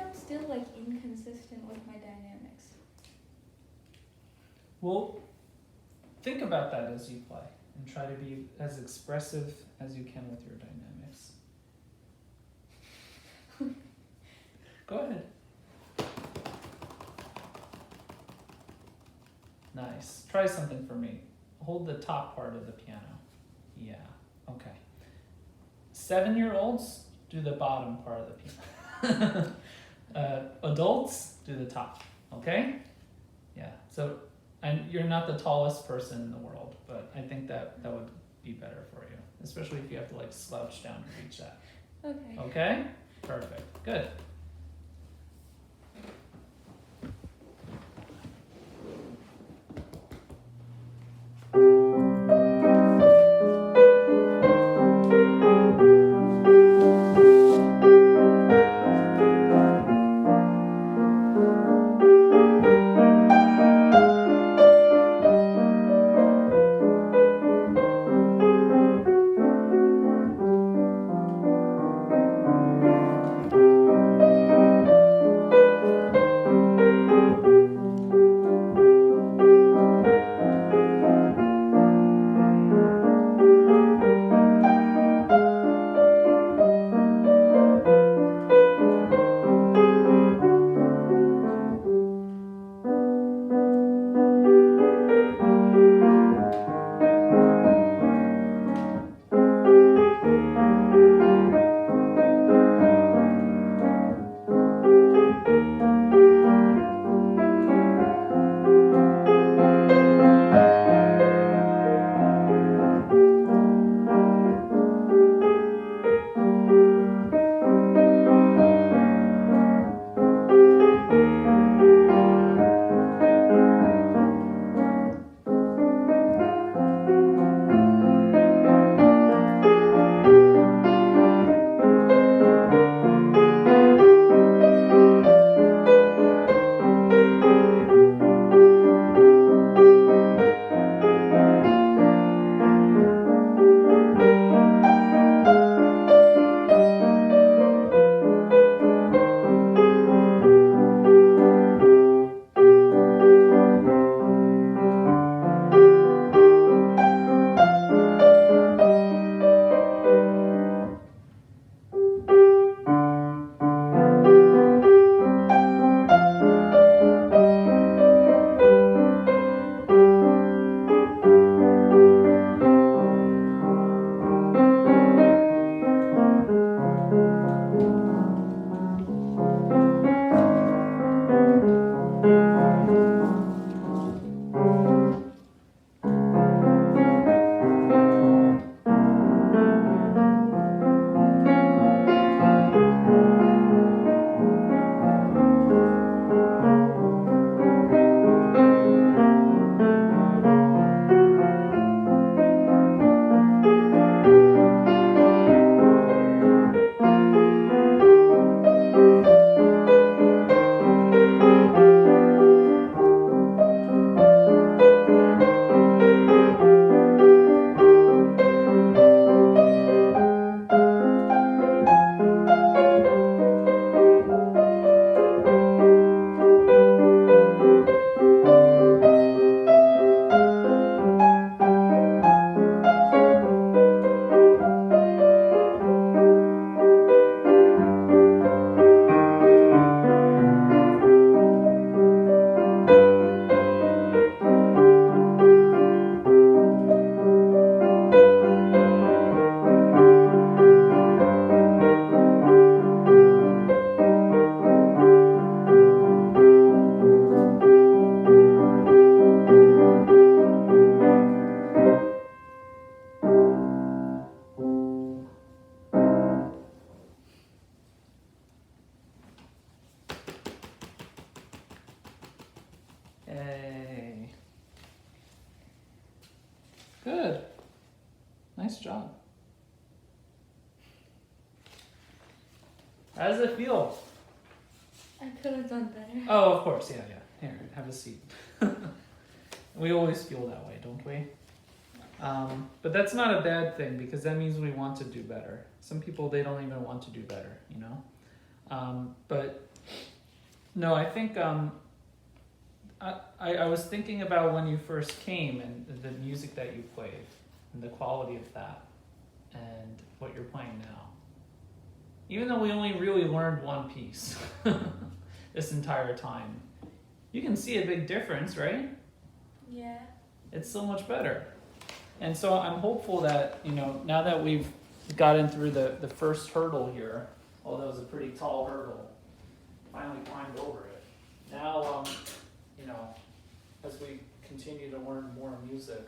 I'm still like inconsistent with my dynamics. Well, think about that as you play and try to be as expressive as you can with your dynamics. Go ahead. Nice. Try something for me. Hold the top part of the piano. Yeah. Okay. 7-year-olds do the bottom part of the piano. Adults do the top. Okay? Yeah. So, and you're not the tallest person in the world, but I think that would be better for you, especially if you have to like slouch down to reach that. Okay. Okay? Perfect. Good. Yay. Good. Nice job. How does it feel? I could have done better. Oh, of course, yeah. Here, have a seat. We always feel that way, don't we? But that's not a bad thing because that means we want to do better. Some people, they don't even want to do better, you know? But no, I think I was thinking about when you first came and the music that you played and the quality of that and what you're playing now. Even though we only really learned one piece this entire time, you can see a big difference, right? Yeah. It's so much better. And so I'm hopeful that, now that we've gotten through the first hurdle here, although it was a pretty tall hurdle, finally climbed over it. Now, as we continue to learn more music,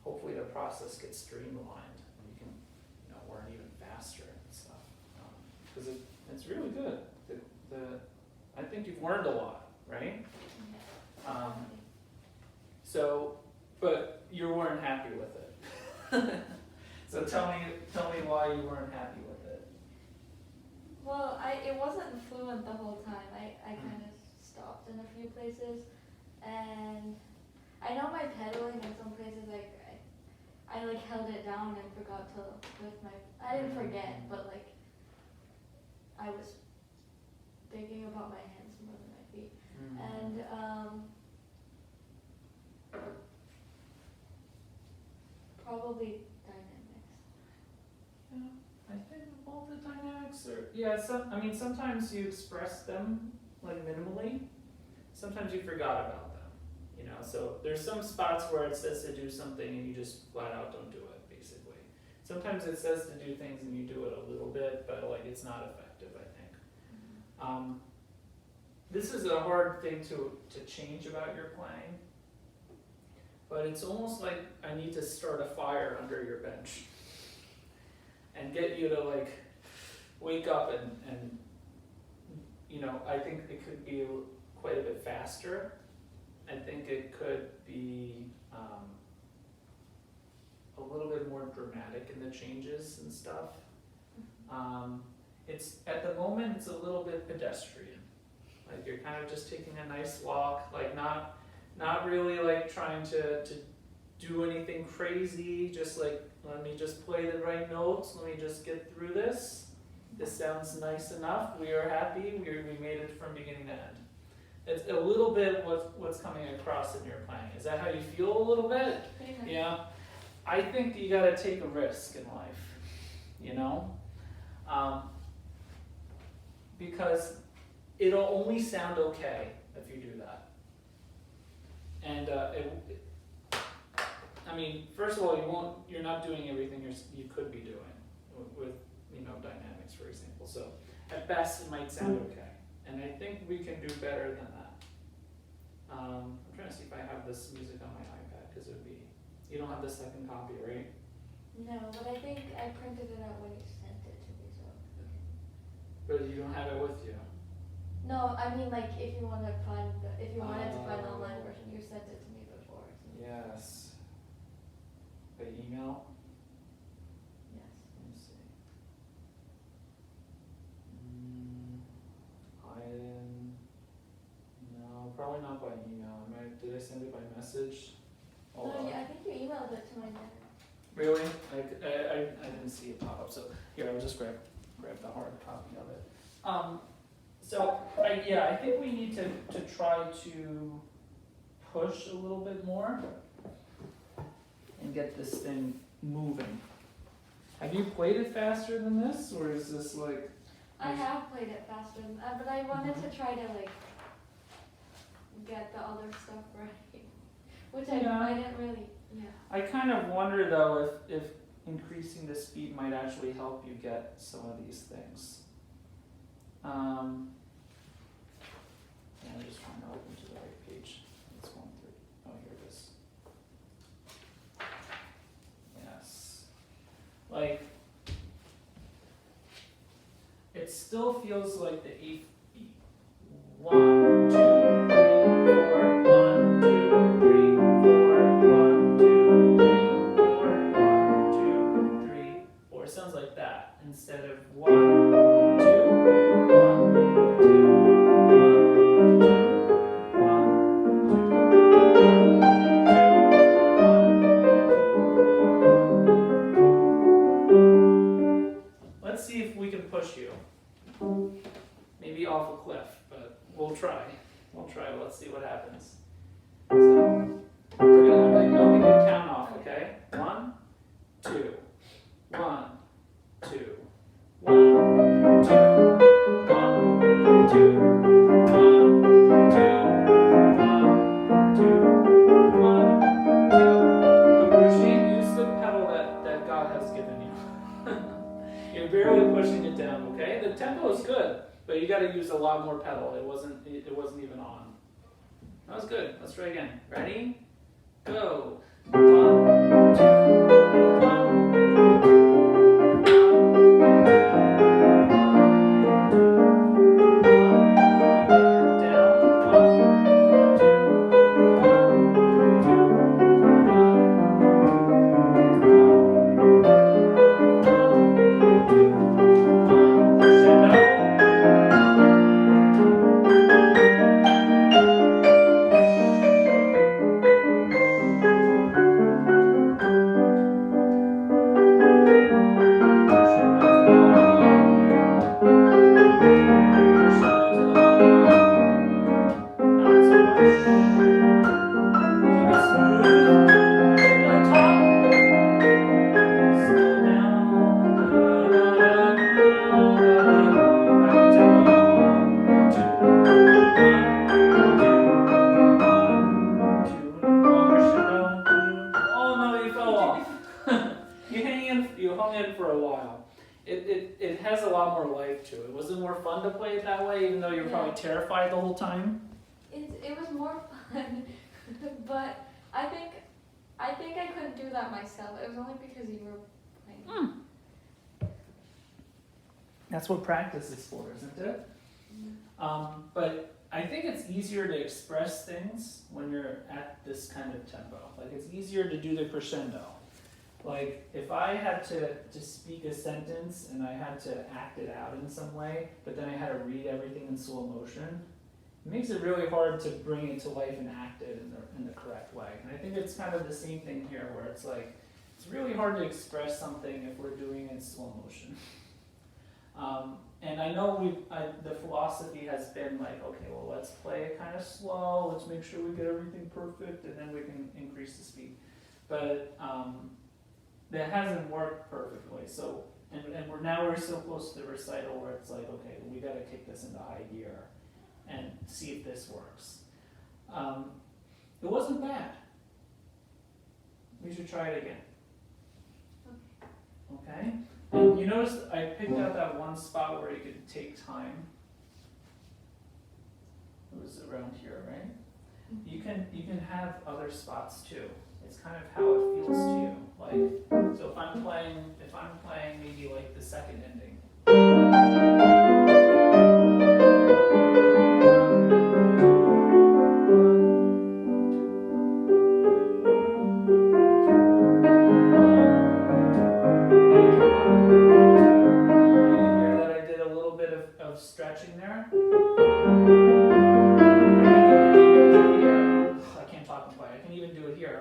hopefully the process gets streamlined and we can, learn even faster and stuff. Because it's really good. I think you've learned a lot, right? But you weren't happy with it. So tell me why you weren't happy with it. Well, it wasn't fluent the whole time. I kind of stopped in a few places, and I know my pedaling in some places I held it down and forgot to lift my. I didn't forget, but I was thinking about my hands more than my feet, and probably dynamics. Yeah, I think all the dynamics are. Sometimes you express them minimally. Sometimes you forgot about them. So there's some spots where it says to do something and you just flat out don't do it. Basically, sometimes it says to do things and you do it a little bit, but it's not effective. I think. This is a hard thing to change about your playing. But it's almost like I need to start a fire under your bench and get you to wake up and I think it could be quite a bit faster. I think it could be a little bit more dramatic in the changes and stuff. It's at the moment it's a little bit pedestrian. You're kind of just taking a nice walk, not really trying to do anything crazy, just let me just play the right notes, let me just get through this. This sounds nice enough, we are happy, we made it from beginning to end. It's a little bit what's coming across in your playing. Is that how you feel a little bit? Yeah. I think you gotta take a risk in life, because it'll only sound okay if you do that. And first of all, you're not doing everything you could be doing with dynamics, for example. So at best it might sound okay. And I think we can do better than that. I'm trying to see if I have this music on my iPad, because you don't have the second copy, right? No, but I think I printed it out when you sent it to me, so. But you don't have it with you. No, if you wanted to find the online version, you sent it to me before. So. Yes. By email? Yes. Let me see. No, probably not by email. Did I send it by message? No, I think you emailed it to my dad. Really? I didn't see it pop up. So here, I'll just grab the hard copy of it. I think we need to try to push a little bit more and get this thing moving. Have you played it faster than this, or is this I have played it faster, but I wanted to try to get the other stuff right, which I didn't really. Yeah. I kind of wonder though if increasing the speed might actually help you get some of these things. I'm just trying to open to the right page. It's going through. Oh, here it is. Yes. It still feels like the 8th beat. 1, 2, 3, 4. 1, 2, 3, 4. 1, 2, 3, 4. 1, 2, 3, 4. It sounds like that instead of 1, 2, 1, 2. Let's let's see if we can push you. Maybe off a cliff, but we'll try. Let's see what happens. So, I'm going to count off, okay? 1, 2, 1, 2, 1, 2, 1, 2, 1, 2, 1, 2. Arushi, use the pedal that God has given you. You're barely pushing it down, okay? The tempo is good, but you got to use a lot more pedal. It wasn't even on. That was good. Let's try again. Ready? Go. 1, 2, You hung in for a while. It has a lot more life to it. Was it more fun to play it that way, even though you were probably terrified the whole time? It was more fun, but I think I couldn't do that myself. It was only because you were playing. That's what practice is for, isn't it? But I think it's easier to express things when you're at this kind of tempo. Like, it's easier to do the crescendo. Like, if I had to speak a sentence and I had to act it out in some way, but then I had to read everything in slow motion, it makes it really hard to bring it to life and act it in the correct way. And I think it's kind of the same thing here, where it's like, it's really hard to express something if we're doing it in slow motion. And I know the philosophy has been like, okay, well, let's play it kind of slow, let's make sure we get everything perfect, and then we can increase the speed. But that hasn't worked perfectly. So, and we're so close to the recital where it's like, okay, we got to kick this into high gear and see if this works. It wasn't bad. We should try it again. Okay? And you notice I picked out that one spot where you could take time. It was around here, right? You can have other spots too. It's kind of how it feels to you. Like, so if I'm playing maybe like the second ending. You hear that I did a little bit of stretching there? I can't talk and play. I can even do it here.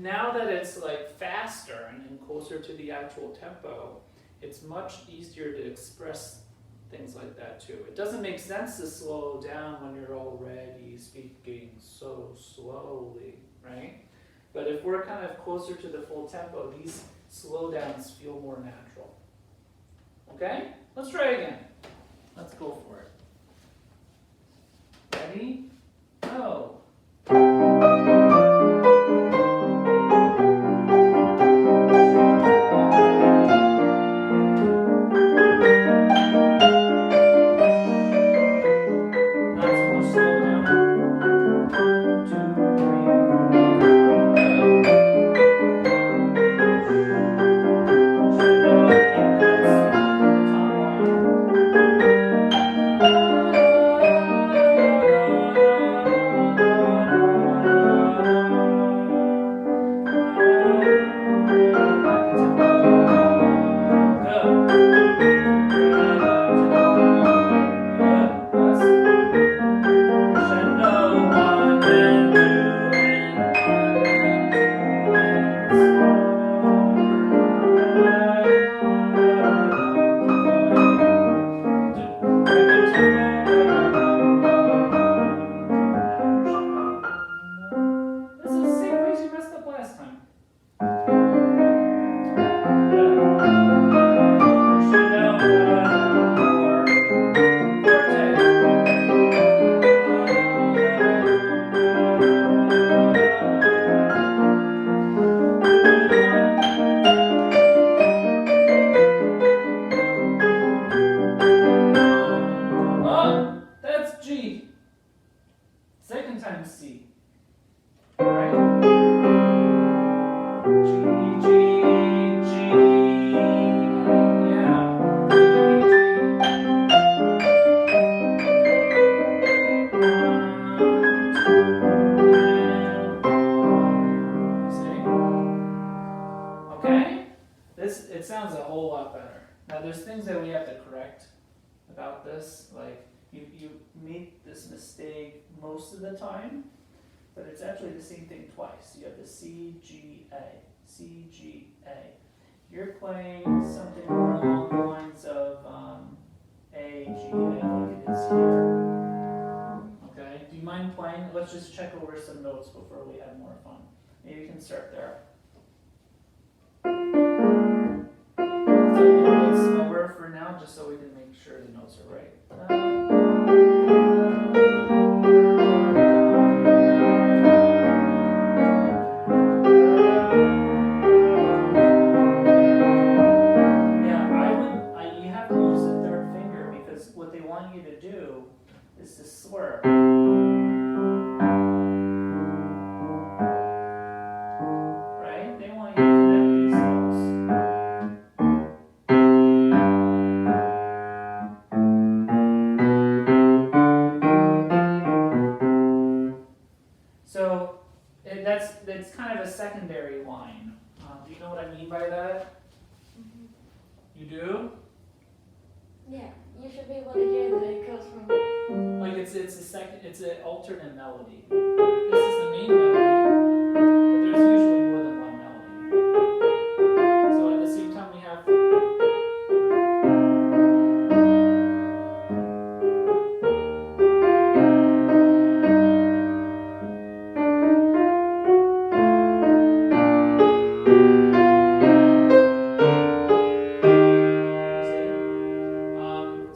Now that it's like faster and closer to the actual tempo, it's much easier to express things like that too. It doesn't make sense to slow down when you're already speaking so slowly, right? But if we're kind of closer to the full tempo, these slowdowns feel more natural. Okay? Let's try again. Let's go for it. Ready? Go. Not so much slow down. times C. Right? G, G, G. Yeah. G, G. See? Okay? It sounds a whole lot better. Now there's things that we have to correct about this, like you make this mistake most of the time, but it's actually the same thing twice. You have the C, G, A, C, G, A. You're playing something more along the lines of A, G, A, like it is here. Okay, do you mind playing? Let's just check over some notes before we have more fun. Maybe you can start there. So a little bit slower for now, just so we can make sure the notes are right. You have to use the third finger because what they want you to do is to slur. Right? They want you to connect these notes. So that's kind of a secondary line. Do you know what I mean by that? Mhm. You do? Yeah, you should be able to hear that it goes from. Like it's an alternate melody. This is the main melody, but there's usually more than one melody. So at the same time we have.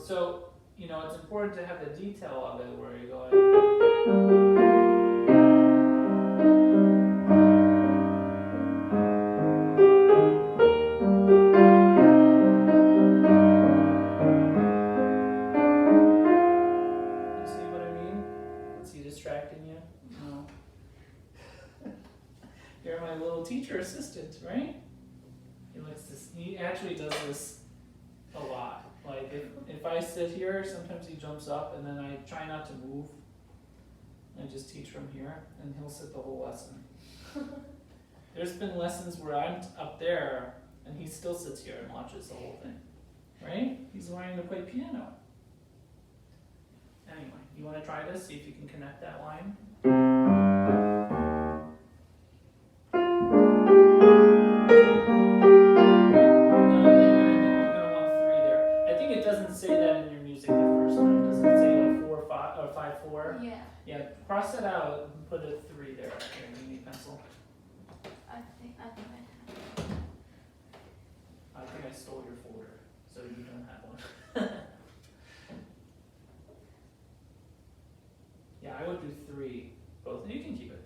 So, it's important to have the detail of it where you're going. You see what I mean? Is he distracting you? No. You're my little teacher assistant, right? He actually does this a lot. Like if I sit here, sometimes he jumps up and then I try not to move. I just teach from here and he'll sit the whole lesson. There's been lessons where I'm up there and he still sits here and watches the whole thing. Right? He's learning to play piano. Anyway, you want to try this? See if you can connect that line? Say that in your music the first time. Does it say a 4 5 or 5 4? Yeah. Yeah. Cross it out and put a 3 there. Here, give me a pencil. I think I have. I think I stole your folder, so you don't have one. Yeah, I would do 3. Both, and you can keep it.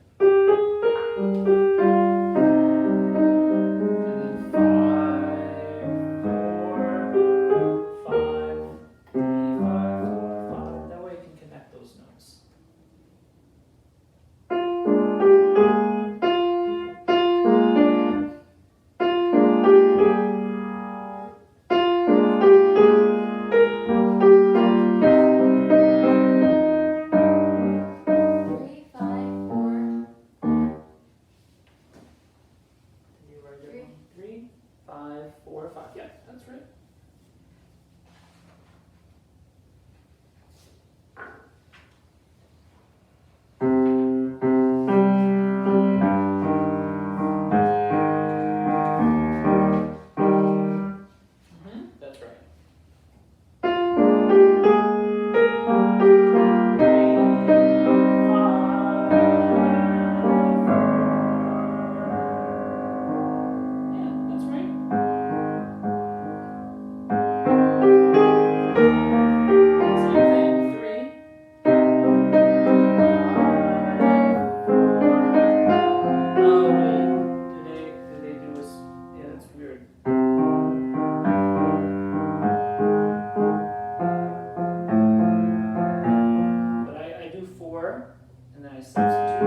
and then I substitute.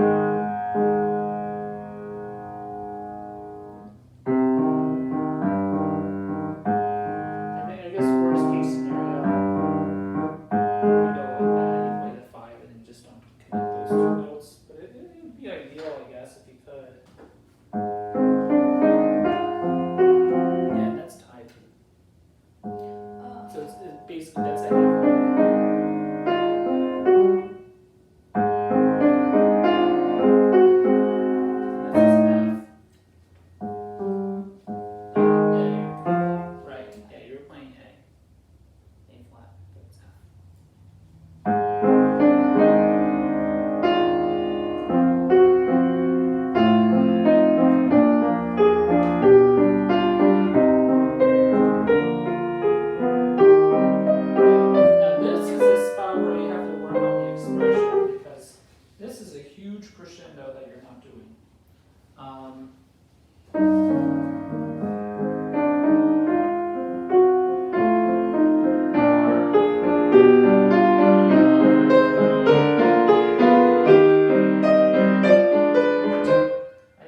And then I guess worst case scenario, you go like that and you play the 5 and then just don't connect those two notes. But it would be ideal, I guess, if you could. Yeah, that's tied. So it's basically that's a half. Crescendo that you're not doing. I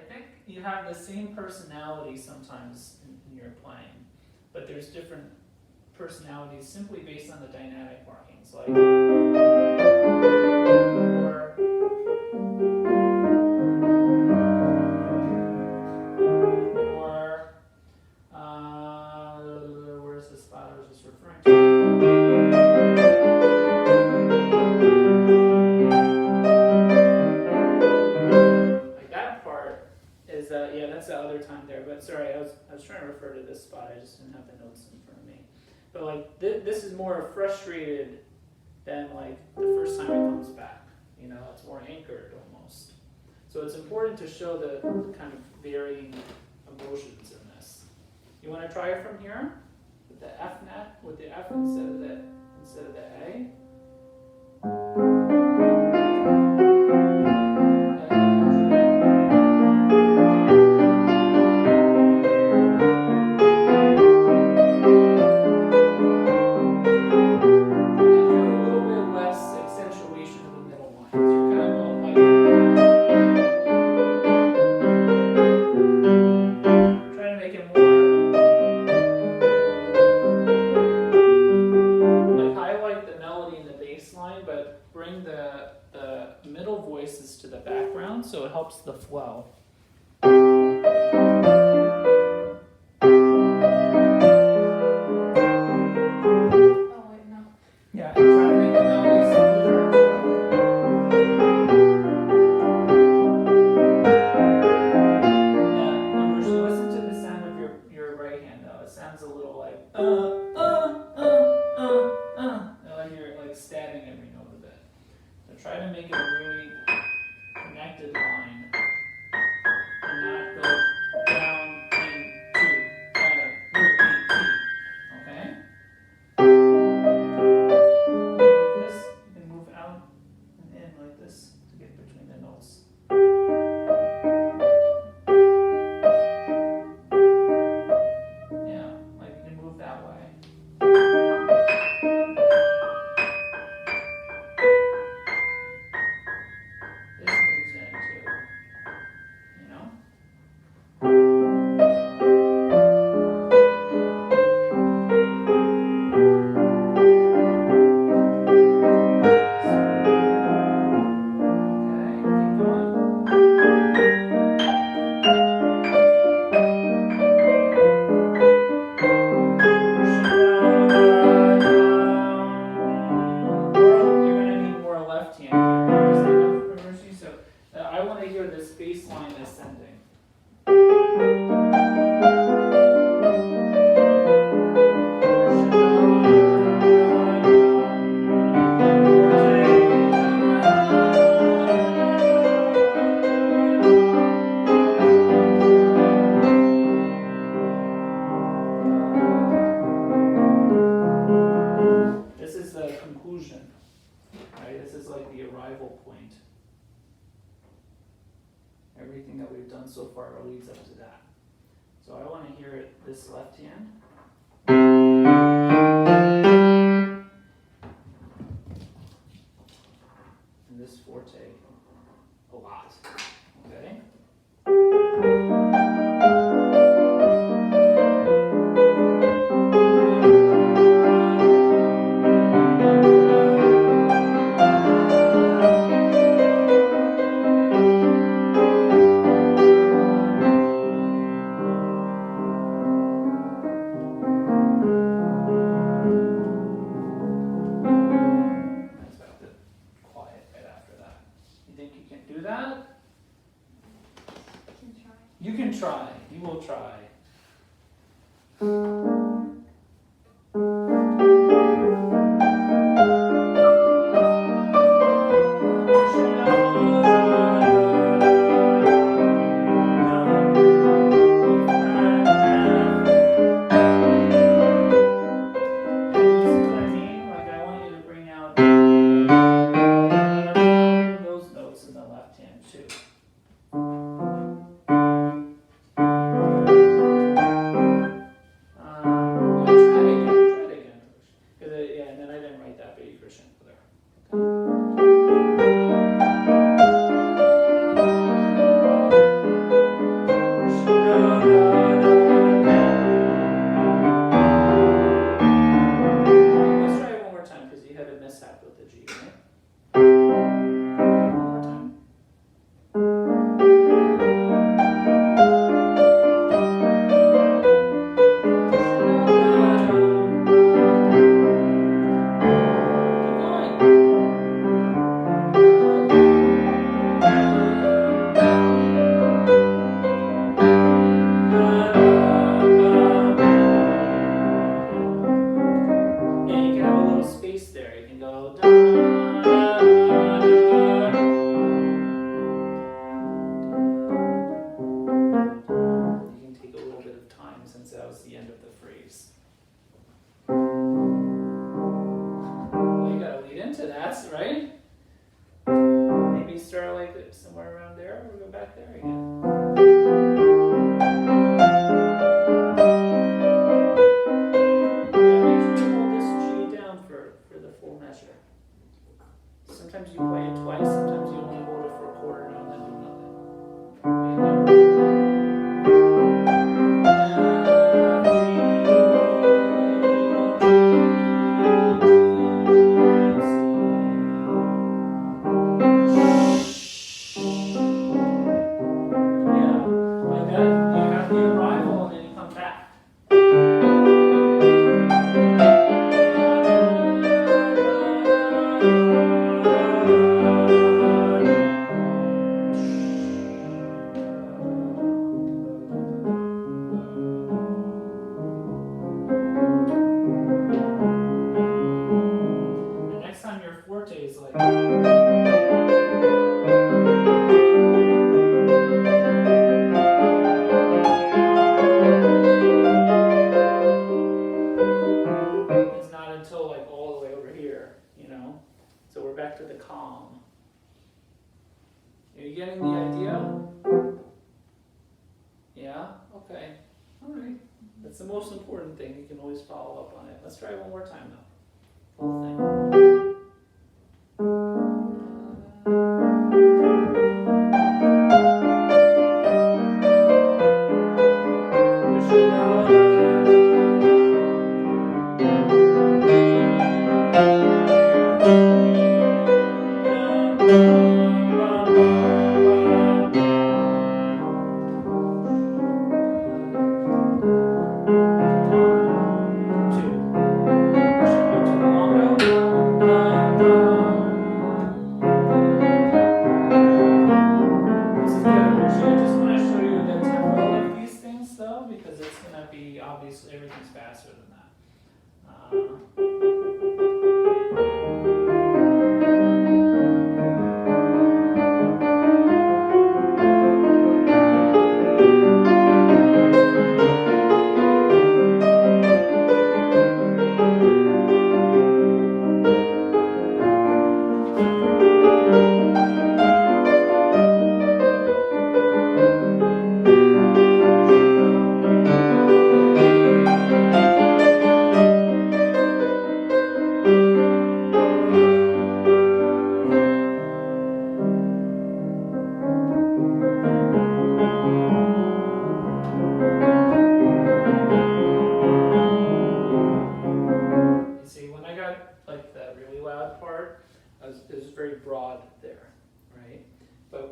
think you have the same personality sometimes in your playing, but there's different personalities simply based on the dynamic markings, like where's the spot I was just referring to? Like that part is yeah, that's the other time there. But sorry, I was trying to refer to this spot. I just didn't have the notes in front of me. But like this is more frustrated than like the first time it comes back. You know, it's more anchored almost. So it's important to show the kind of varying emotions in this. You want to try it from here with the F net, with the F instead of the A. So it helps the flow. Oh wait, no. Yeah, and try to make the melody smoother too. Yeah, Arushi, listen to the sound of your right hand though. It sounds a little like like you're like stabbing every note a bit. So try to make it a really connected line and not go down into repeat. Okay? This, you can move out and in like this to get between the notes. Yeah, like you can move that way. This moves in too, you know? Okay, keep going. You're gonna need more left hand here. Is that enough, Arushi? So I want to hear this bass line ascending. This is the conclusion, right? This is like the arrival point. Everything that we've done so far leads up to that. So I want to hear it this left hand. And this forte. lot. Okay? I expected quiet right after that. You think you can do that? Can try. You can try. You will try. And you see what I mean? Like I want you to bring out those notes in the left hand too. Yeah, try it again. 'Cause yeah, and then I didn't write that baby Christian there. Let's try it one more time because you had a mishap with the G, right? One more time. Keep going. Yeah, you can have a little space there. You can go. You can take a little bit of time since that was the end of the phrase. Well, you gotta lead into that, right? Maybe start like somewhere around there, or go back there again. Yeah, make sure you hold this G down for the full measure. Sometimes you play it twice, sometimes you only hold it for a quarter note and then do nothing. Yeah, like that. You have the arrival and then you come back. And next time your forte is like. It's not until like all the way over here, you know? So we're back to the calm. Are you getting the idea? Yeah? Okay. Alright. That's the most important thing. You can always follow up on it. Let's try it one more time though. Whole thing. This is good, Arushi. I just want to show you the tempo of these things though, because it's going to be obviously everything's faster than that.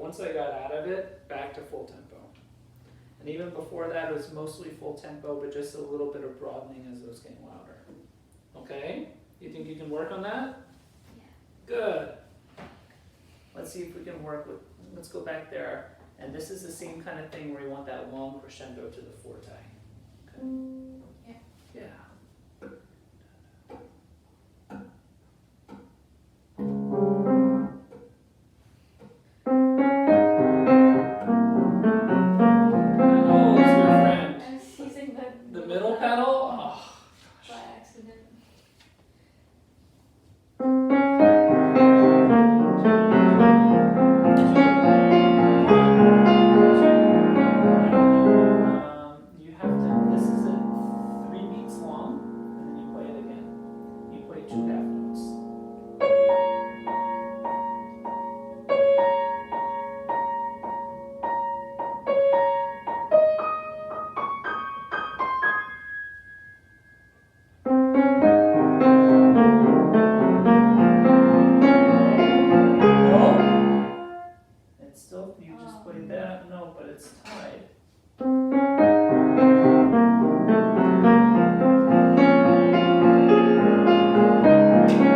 once I got out of it, back to full tempo. And even before that, it was mostly full tempo, but just a little bit of broadening as it was getting louder. Okay? You think you can work on that? Yeah. Good. Let's see if we can work with, let's go back there. And this is the same kind of thing where you want that long crescendo to the forte. Okay? Yeah. Yeah. Oh, it's your friend. I was using The middle pedal? Oh, by gosh. accident. You have to, this is a 3 beats long, and then you play it again. You play 2 half notes. No? It's still, you just played that note, but it's tied.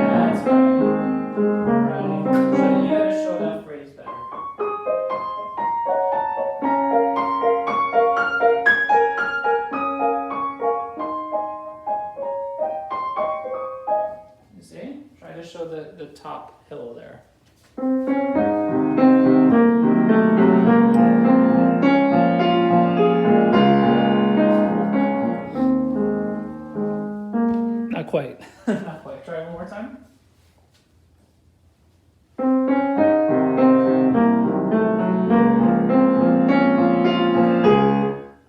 That's right. Right. So you gotta show that phrase better. You see? Try to show the top hill there. Not quite. Not quite. Try one more time.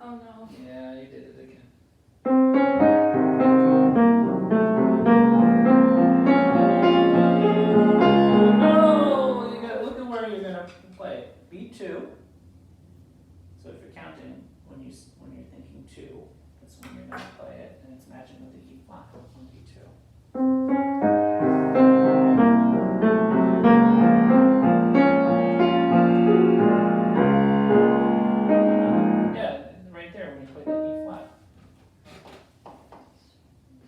Oh no. Yeah, you did it again. No! You gotta look at where you're gonna play it. Beat 2. So if you're counting, when you're thinking 2, that's when you're gonna play it, and it's matching with the E flat on beat 2. Yeah, right there when you play the E flat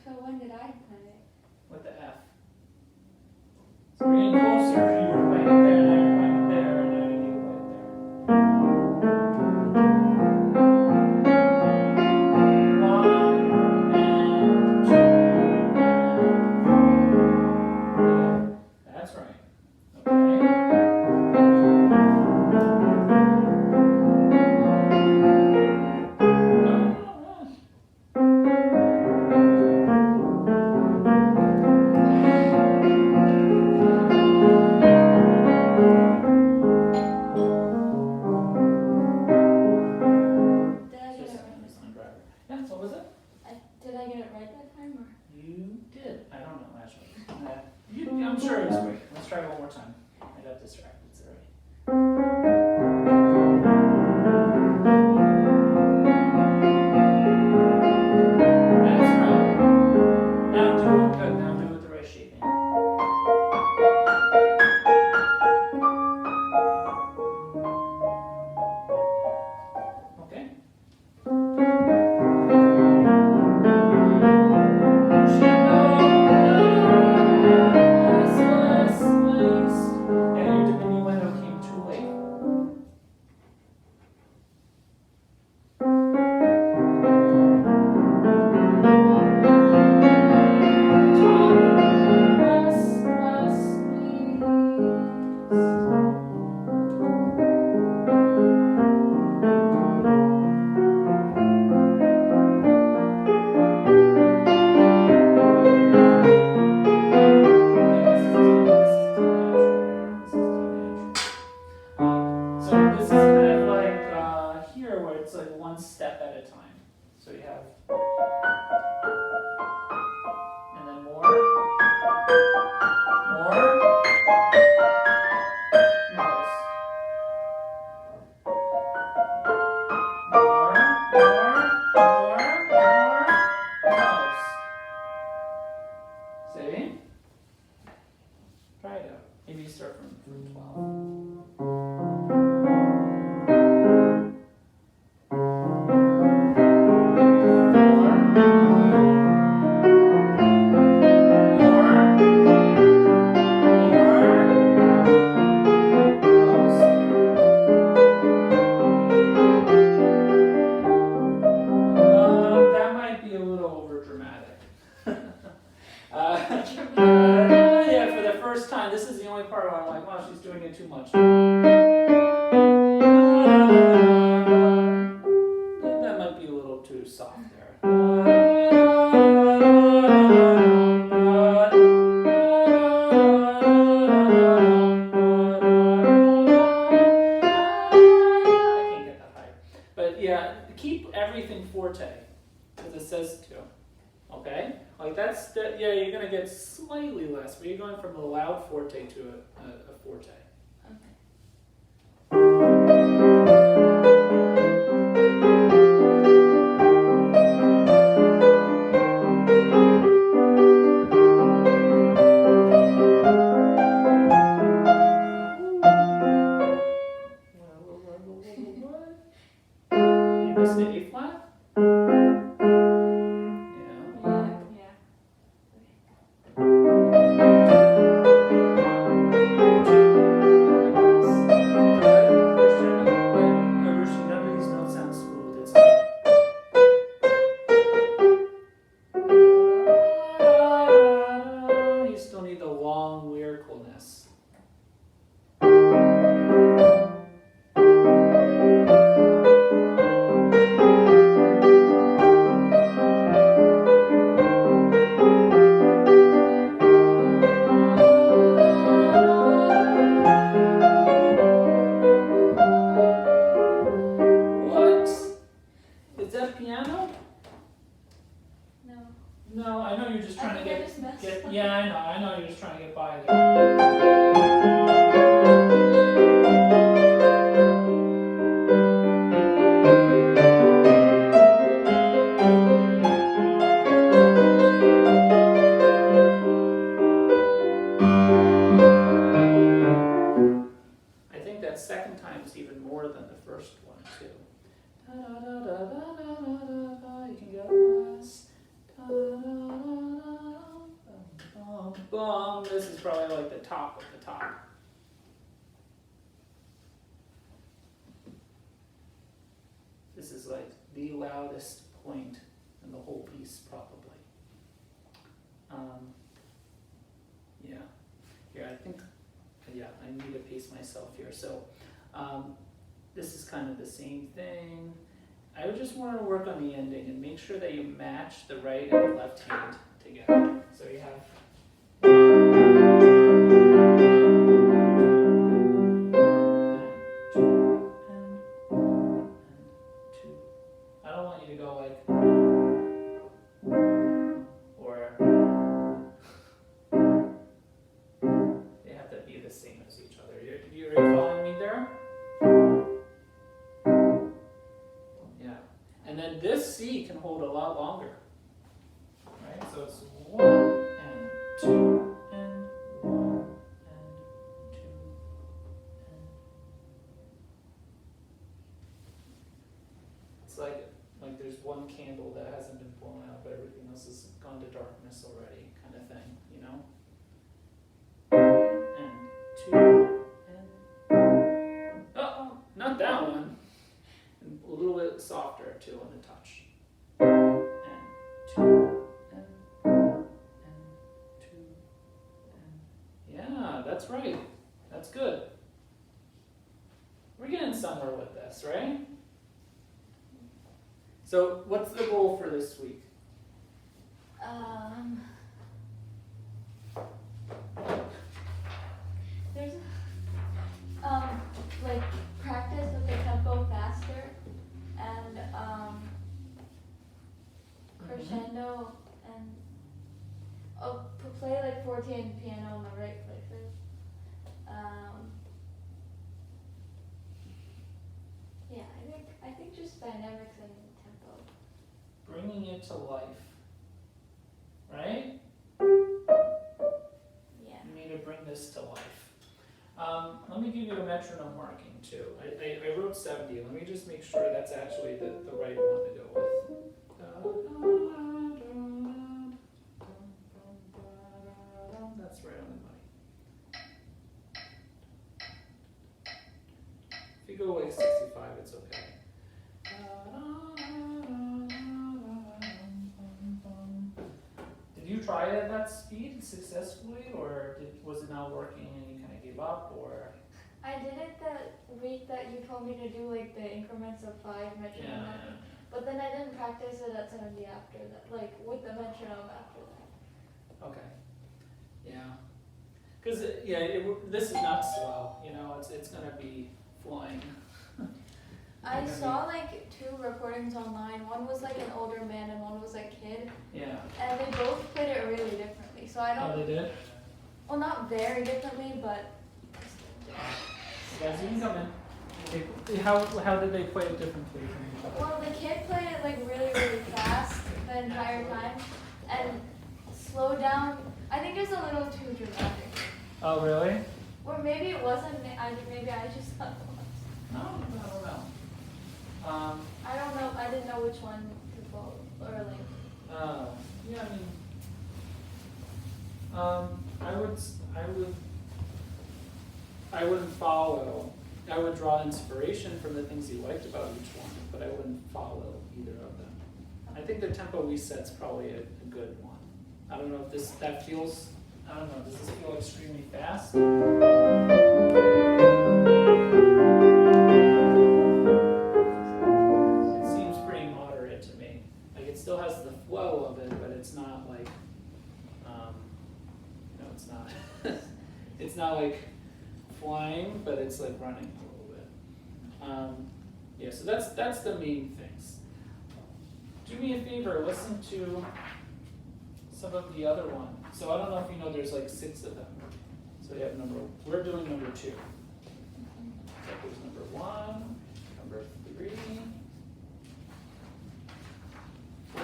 So when did I play it? with the F. So we're getting closer. You were playing it there, now you're playing it there, and now you need to play it there. 1 and 2 and 3. That's right. Okay. Did I get Just it a right? Nissan driver. Yeah, what was it? Did I get it right that time or? You did. I don't know actually. I'm sure it was great. Let's try it one more time. I got distracted, sorry. That's right. Now do it good. Now do it with the right shaping. Okay. Yeah, your diminuendo came too late. So this is kind of like here where it's like one step at a time. So you have, and then more, notes. More, notes. See? Try it out. Maybe you start from 12. it too much. That might be a little too soft there. I can't get that high. But yeah, keep everything forte, as it says to. Okay? Like that's, yeah, you're going to get slightly less, but you're going from a loud forte to a forte. You missed the A flat? Arushi, none of these notes sound smooth. It's like you still need the long lyricalness. What? Is that piano? No. No, I know you're just trying to I get, just messed get. up. Yeah, I know you're just trying to get by there. I think that second time is even more than the first one too. Da da da da da da da da. You can get less. Da da da da da. Bum. This is probably like the top of the top. This is like the loudest point in the whole piece, probably. Yeah. Here, I think. Yeah, I need to pace myself here. So, this is kind of the same thing. I would just want to work on the ending and make sure that you match the right and the left hand together. So you have. And two. I don't want you to go like. Or. They have to be the same as each other. You're following me there? Yeah. And then this C can hold a lot longer. Right? So it's 1 and 2 and 1 and 2 and. It's like there's one candle that hasn't been blown out, but everything else has gone to darkness already, kind of thing, you know? And 2 and. Oh, not that one. And a little bit softer too on the touch. And 2 and 2 and. Yeah, that's right. That's good. We're getting somewhere with this, right? So, what's the goal for this week? There's like practice with the tempo faster and crescendo and play like forte and piano in the right places. Yeah, I think just dynamics and tempo. Bringing it to life, right? Yeah. You need to bring this to life. Let me give you a metronome marking too. I wrote 70. Let me just make sure that's actually the right one to go with. That's right on the money. If you go like 65, it's okay. Did you try it at that speed successfully, or was it not working and you kind of gave up, or? I did it that week that you told me to do like the increments of 5 metronome. Yeah. But then I didn't practice it at 70 after that, like with the metronome after that. Okay. Yeah. Because this is not slow. You know, it's gonna be flying. I saw like 2 recordings online. One was like an older man and one was a kid. Yeah. And they both played it really differently. So I don't. Oh, they did. Well, not very differently, but. Guys, you can come in. Okay. How did they play it differently from each other? Well, the kid played it like really fast the entire time, and slowed down. I think it was a little too dramatic. Oh, really? Or maybe it wasn't. Maybe I just thought it was. No, I don't know. I don't know. I didn't know which one to follow or like. Yeah, I wouldn't follow. I would draw inspiration from the things you liked about each one, but I wouldn't follow either of them. I think the tempo reset's probably a good one. I don't know if that feels. I don't know. Does this feel extremely fast? It seems pretty moderate to me. Like it still has the flow of it, but it's not like, it's not. It's not like flying, but it's like running a little bit. Yeah, so that's the main things. Do me a favor, listen to some of the other ones. So I don't know if you know, there's like 6 of them. So you have we're doing number 2. So there's number 1, number 3,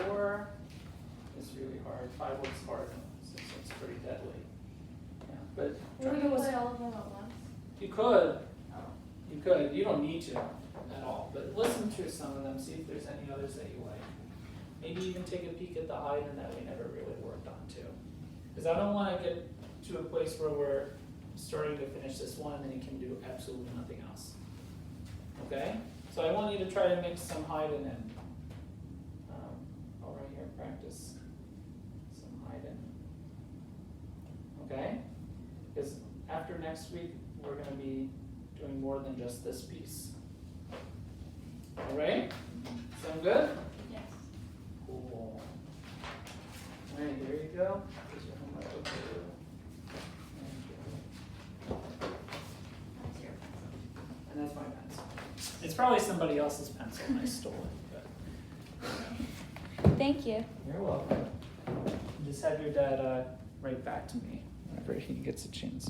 4 is really hard. 5 looks hard, 6 looks pretty deadly. Yeah, but Were you play all of them at once? you could. Oh. You could. You don't need to at all. But listen to some of them, see if there's any others that you like. Maybe even take a peek at the Haydn that we never really worked on too. Because I don't want to get to a place where we're starting to finish this one and then you can do absolutely nothing else. Okay? So I want you to try to mix some Haydn in. Right here, practice some Haydn. Okay? Because after next week, we're going to be doing more than just this piece. All right? Sound good? Yes. Cool. All right, there you go. Here's your homework. That's your pencil. And that's my pencil. It's probably somebody else's pencil and I stole it. But Thank you. you're welcome. Just have your dad write back to me whenever he gets a chance.